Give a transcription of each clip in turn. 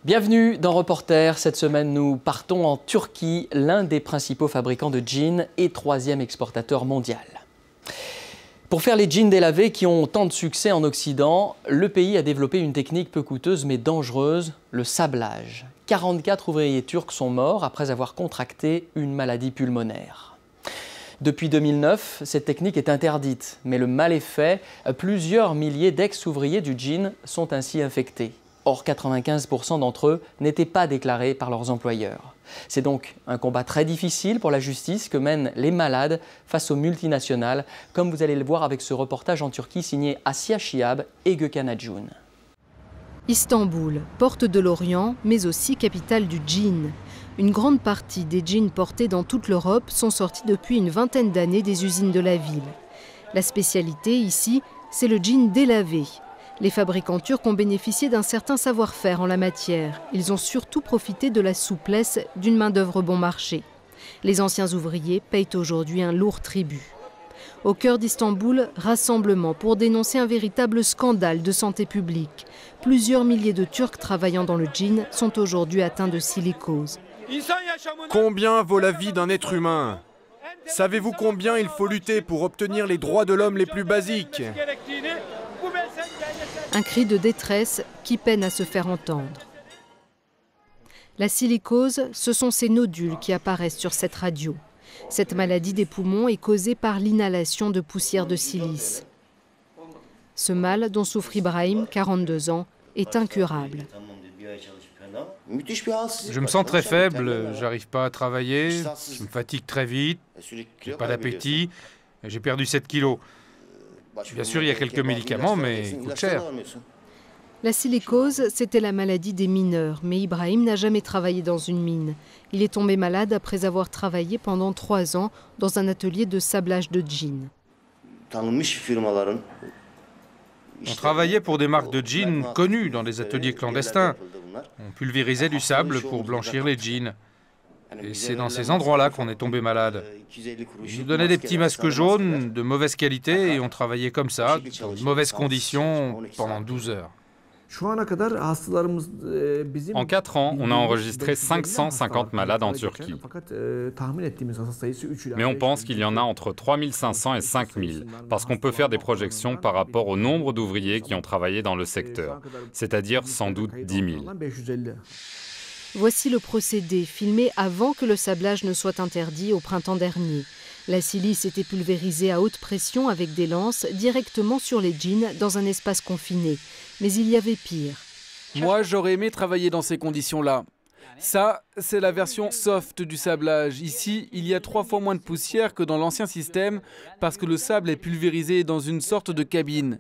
Bienvenue dans Reporter. Cette semaine, nous partons en Turquie, l'un des principaux fabricants de jeans et troisième exportateur mondial. Pour faire les jeans délavés qui ont tant de succès en Occident, le pays a développé une technique peu coûteuse mais dangereuse, le sablage. 44 ouvriers turcs sont morts après avoir contracté une maladie pulmonaire. Depuis 2009, cette technique est interdite, mais le mal est fait. Plusieurs milliers d'ex-ouvriers du jean sont ainsi infectés. Or, 95% d'entre eux n'étaient pas déclarés par leurs employeurs. C'est donc un combat très difficile pour la justice que mènent les malades face aux multinationales, comme vous allez le voir avec ce reportage en Turquie signé Asya Şihab et Gökhan Acun. Istanbul, porte de l'Orient, mais aussi capitale du jean. Une grande partie des jeans portés dans toute l'Europe sont sortis depuis une vingtaine d'années des usines de la ville. La spécialité ici, c'est le jean délavé. Les fabricants turcs ont bénéficié d'un certain savoir-faire en la matière. Ils ont surtout profité de la souplesse d'une main-d'œuvre bon marché. Les anciens ouvriers payent aujourd'hui un lourd tribut. Au cœur d'Istanbul, rassemblement pour dénoncer un véritable scandale de santé publique. Plusieurs milliers de Turcs travaillant dans le jean sont aujourd'hui atteints de silicose. Combien vaut la vie d'un être humain? Savez-vous combien il faut lutter pour obtenir les droits de l'homme les plus basiques? Un cri de détresse qui peine à se faire entendre. La silicose, ce sont ces nodules qui apparaissent sur cette radio. Cette maladie des poumons est causée par l'inhalation de poussière de silice. Ce mal, dont souffre Ibrahim, 42 ans, est incurable. Je me sens très faible, j'arrive pas à travailler, je me fatigue très vite, j'ai pas d'appétit, j'ai perdu 7 kilos. Bien sûr, il y a quelques médicaments, mais ils coûtent cher. La silicose, c'était la maladie des mineurs, mais Ibrahim n'a jamais travaillé dans une mine. Il est tombé malade après avoir travaillé pendant 3 ans dans un atelier de sablage de jeans. On travaillait pour des marques de jeans connues dans des ateliers clandestins. On pulvérisait du sable pour blanchir les jeans. Et c'est dans ces endroits-là qu'on est tombé malade. Ils nous donnaient des petits masques jaunes de mauvaise qualité et on travaillait comme ça, dans de mauvaises conditions, pendant 12 heures. En 4 ans, on a enregistré 550 malades en Turquie. Mais on pense qu'il y en a entre 3500 et 5000, parce qu'on peut faire des projections par rapport au nombre d'ouvriers qui ont travaillé dans le secteur, c'est-à-dire sans doute 10 000. Voici le procédé, filmé avant que le sablage ne soit interdit au printemps dernier. La silice était pulvérisée à haute pression avec des lances directement sur les jeans dans un espace confiné. Mais il y avait pire. Moi, j'aurais aimé travailler dans ces conditions-là. Ça, c'est la version soft du sablage. Ici, il y a 3 fois moins de poussière que dans l'ancien système parce que le sable est pulvérisé dans une sorte de cabine.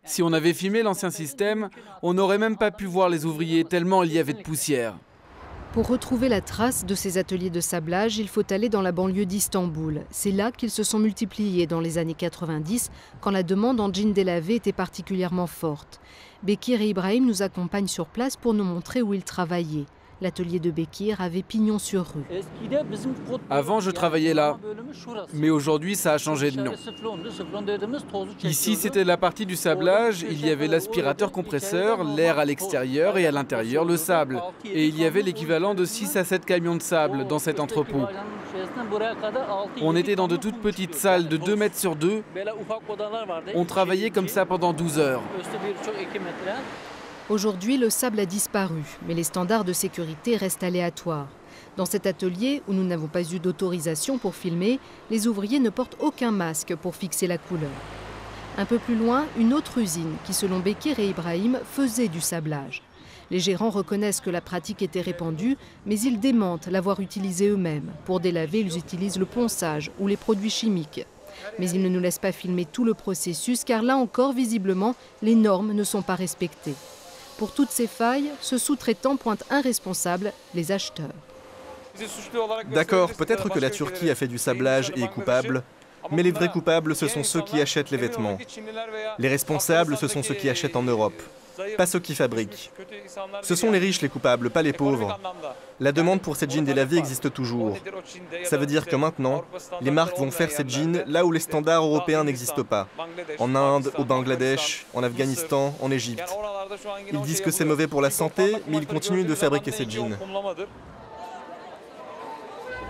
Si on avait filmé l'ancien système, on n'aurait même pas pu voir les ouvriers tellement il y avait de poussière. Pour retrouver la trace de ces ateliers de sablage, il faut aller dans la banlieue d'Istanbul. C'est là qu'ils se sont multipliés dans les années 90, quand la demande en jeans délavés était particulièrement forte. Bekir et Ibrahim nous accompagnent sur place pour nous montrer où ils travaillaient. L'atelier de Bekir avait pignon sur rue. Avant, je travaillais là, mais aujourd'hui, ça a changé de nom. Ici, c'était la partie du sablage, il y avait l'aspirateur compresseur, l'air à l'extérieur et à l'intérieur, le sable. Et il y avait l'équivalent de 6 à 7 camions de sable dans cet entrepôt. On était dans de toutes petites salles de 2 mètres sur 2. On travaillait comme ça pendant 12 heures. Aujourd'hui, le sable a disparu, mais les standards de sécurité restent aléatoires. Dans cet atelier, où nous n'avons pas eu d'autorisation pour filmer, les ouvriers ne portent aucun masque pour fixer la couleur. Un peu plus loin, une autre usine qui, selon Bekir et Ibrahim, faisait du sablage. Les gérants reconnaissent que la pratique était répandue, mais ils démentent l'avoir utilisée eux-mêmes. Pour délaver, ils utilisent le ponçage ou les produits chimiques. Mais ils ne nous laissent pas filmer tout le processus, car là encore, visiblement, les normes ne sont pas respectées. Pour toutes ces failles, ce sous-traitant pointe un responsable, les acheteurs. D'accord, peut-être que la Turquie a fait du sablage et est coupable, mais les vrais coupables, ce sont ceux qui achètent les vêtements. Les responsables, ce sont ceux qui achètent en Europe. pas ceux qui fabriquent. Ce sont les riches les coupables, pas les pauvres. La demande pour ces jeans délavés existe toujours. Ça veut dire que maintenant, les marques vont faire ces jeans là où les standards européens n'existent pas. En Inde, au Bangladesh, en Afghanistan, en Égypte. Ils disent que c'est mauvais pour la santé, mais ils continuent de fabriquer ces jeans.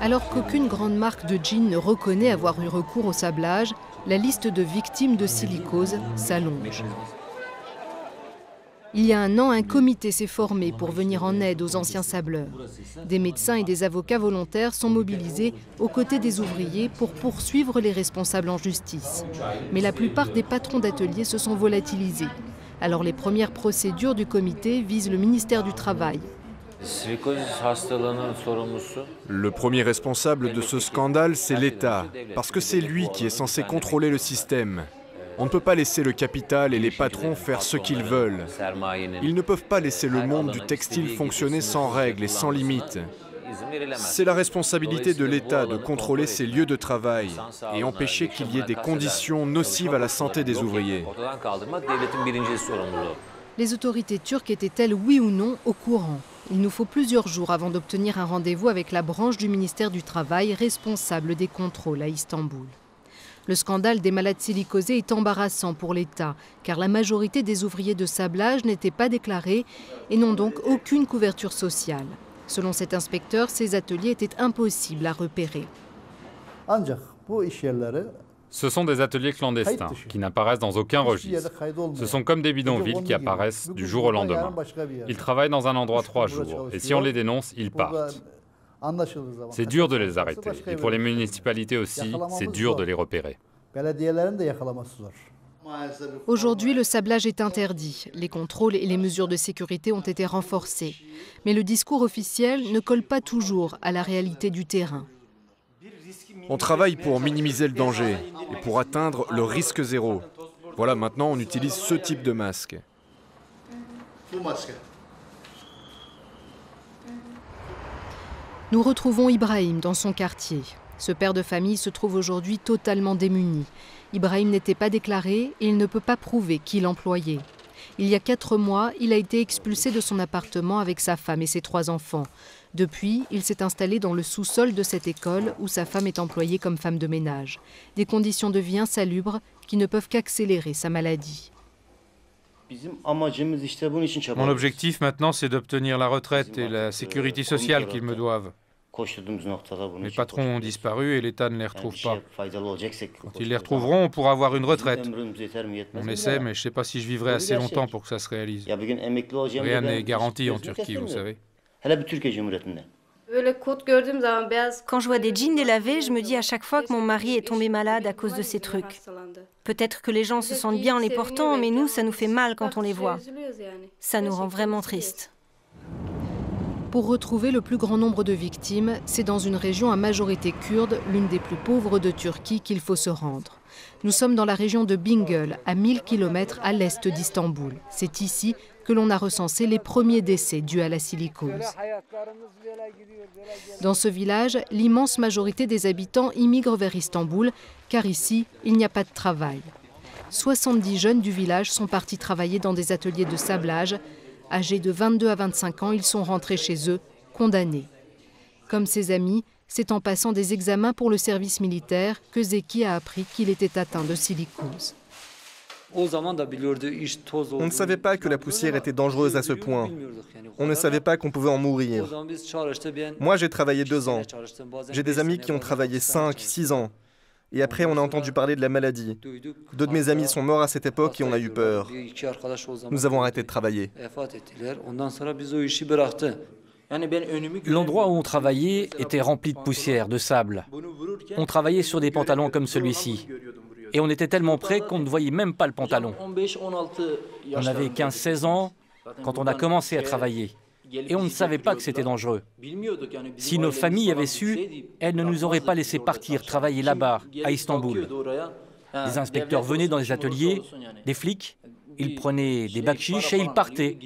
Alors qu'aucune grande marque de jeans ne reconnaît avoir eu recours au sablage, la liste de victimes de silicose s'allonge. Il y a un an, un comité s'est formé pour venir en aide aux anciens sableurs. Des médecins et des avocats volontaires sont mobilisés aux côtés des ouvriers pour poursuivre les responsables en justice. Mais la plupart des patrons d'ateliers se sont volatilisés. Alors les premières procédures du comité visent le ministère du Travail. Le premier responsable de ce scandale, c'est l'État, parce que c'est lui qui est censé contrôler le système. On ne peut pas laisser le capital et les patrons faire ce qu'ils veulent. Ils ne peuvent pas laisser le monde du textile fonctionner sans règles et sans limites. C'est la responsabilité de l'État de contrôler ces lieux de travail et empêcher qu'il y ait des conditions nocives à la santé des ouvriers. Les autorités turques étaient-elles, oui ou non, au courant? Il nous faut plusieurs jours avant d'obtenir un rendez-vous avec la branche du ministère du Travail responsable des contrôles à Istanbul. Le scandale des malades silicosés est embarrassant pour l'État, car la majorité des ouvriers de sablage n'étaient pas déclarés et n'ont donc aucune couverture sociale. Selon cet inspecteur, ces ateliers étaient impossibles à repérer. Ce sont des ateliers clandestins qui n'apparaissent dans aucun registre. Ce sont comme des bidonvilles qui apparaissent du jour au lendemain. Ils travaillent dans un endroit 3 jours et si on les dénonce, ils partent. C'est dur de les arrêter et pour les municipalités aussi, c'est dur de les repérer. Aujourd'hui, le sablage est interdit. Les contrôles et les mesures de sécurité ont été renforcés. Mais le discours officiel ne colle pas toujours à la réalité du terrain. On travaille pour minimiser le danger et pour atteindre le risque zéro. Voilà, maintenant on utilise ce type de masque. Nous retrouvons Ibrahim dans son quartier. Ce père de famille se trouve aujourd'hui totalement démuni. Ibrahim n'était pas déclaré et il ne peut pas prouver qui l'employait. Il y a 4 mois, il a été expulsé de son appartement avec sa femme et ses 3 enfants. Depuis, il s'est installé dans le sous-sol de cette école où sa femme est employée comme femme de ménage. Des conditions de vie insalubres qui ne peuvent qu'accélérer sa maladie. Mon objectif maintenant, c'est d'obtenir la retraite et la sécurité sociale qu'ils me doivent. Mes patrons ont disparu et l'État ne les retrouve pas. Quand ils les retrouveront, on pourra avoir une retraite. On essaie, mais je ne sais pas si je vivrai assez longtemps pour que ça se réalise. Rien n'est garanti en Turquie, vous savez. Quand je vois des jeans délavés, je me dis à chaque fois que mon mari est tombé malade à cause de ces trucs. Peut-être que les gens se sentent bien en les portant, mais nous, ça nous fait mal quand on les voit. Ça nous rend vraiment tristes. Pour retrouver le plus grand nombre de victimes, c'est dans une région à majorité kurde, l'une des plus pauvres de Turquie, qu'il faut se rendre. Nous sommes dans la région de Bingöl, à 1000 km à l'est d'Istanbul. C'est ici que l'on a recensé les premiers décès dus à la silicose. Dans ce village, l'immense majorité des habitants immigrent vers Istanbul, car ici, il n'y a pas de travail. 70 jeunes du village sont partis travailler dans des ateliers de sablage. Âgés de 22 à 25 ans, ils sont rentrés chez eux, condamnés. Comme ses amis, c'est en passant des examens pour le service militaire que Zeki a appris qu'il était atteint de silicose. On ne savait pas que la poussière était dangereuse à ce point. On ne savait pas qu'on pouvait en mourir. Moi, j'ai travaillé 2 ans. J'ai des amis qui ont travaillé 5, 6 ans. Et après, on a entendu parler de la maladie. 2 de mes amis sont morts à cette époque et on a eu peur. Nous avons arrêté de travailler. L'endroit où on travaillait était rempli de poussière, de sable. On travaillait sur des pantalons comme celui-ci. Et on était tellement près qu'on ne voyait même pas le pantalon. On avait 15-16 ans quand on a commencé à travailler. Et on ne savait pas que c'était dangereux. Si nos familles avaient su, elles ne nous auraient pas laissé partir travailler là-bas, à Istanbul. Les inspecteurs venaient dans les ateliers, des flics, ils prenaient des bakchiches et ils partaient.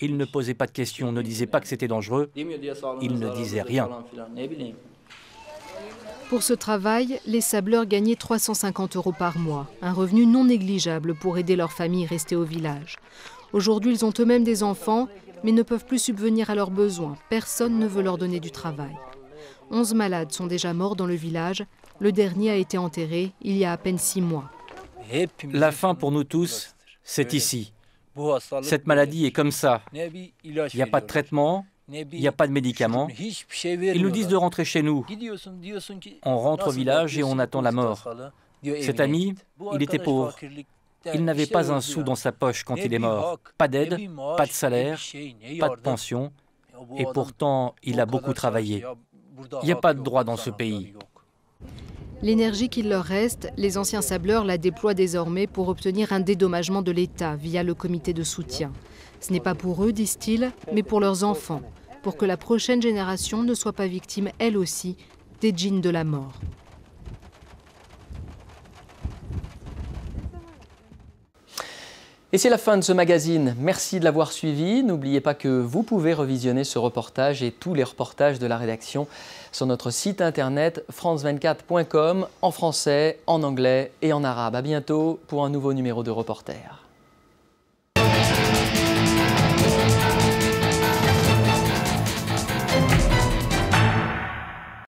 Ils ne posaient pas de questions, ne disaient pas que c'était dangereux, ils ne disaient rien. Pour ce travail, les sableurs gagnaient 350 € par mois, un revenu non négligeable pour aider leur famille restée au village. Aujourd'hui, ils ont eux-mêmes des enfants, mais ne peuvent plus subvenir à leurs besoins. Personne ne veut leur donner du travail. 11 malades sont déjà morts dans le village. Le dernier a été enterré il y a à peine 6 mois. La fin pour nous tous, c'est ici. Cette maladie est comme ça. Il n'y a pas de traitement, il n'y a pas de médicaments. Ils nous disent de rentrer chez nous. On rentre au village et on attend la mort. Cet ami, il était pauvre. Il n'avait pas un sou dans sa poche quand il est mort. Pas d'aide, pas de salaire, pas de pension. Et pourtant, il a beaucoup travaillé. Il n'y a pas de droit dans ce pays. L'énergie qu'il leur reste, les anciens sableurs la déploient désormais pour obtenir un dédommagement de l'État via le comité de soutien. Ce n'est pas pour eux, disent-ils, mais pour leurs enfants, pour que la prochaine génération ne soit pas victime, elle aussi, des djinns de la mort. Et c'est la fin de ce magazine. Merci de l'avoir suivi. N'oubliez pas que vous pouvez revisionner ce reportage et tous les reportages de la rédaction sur notre site internet france24.com en français, en anglais et en arabe. À bientôt pour un nouveau numéro de Reporter.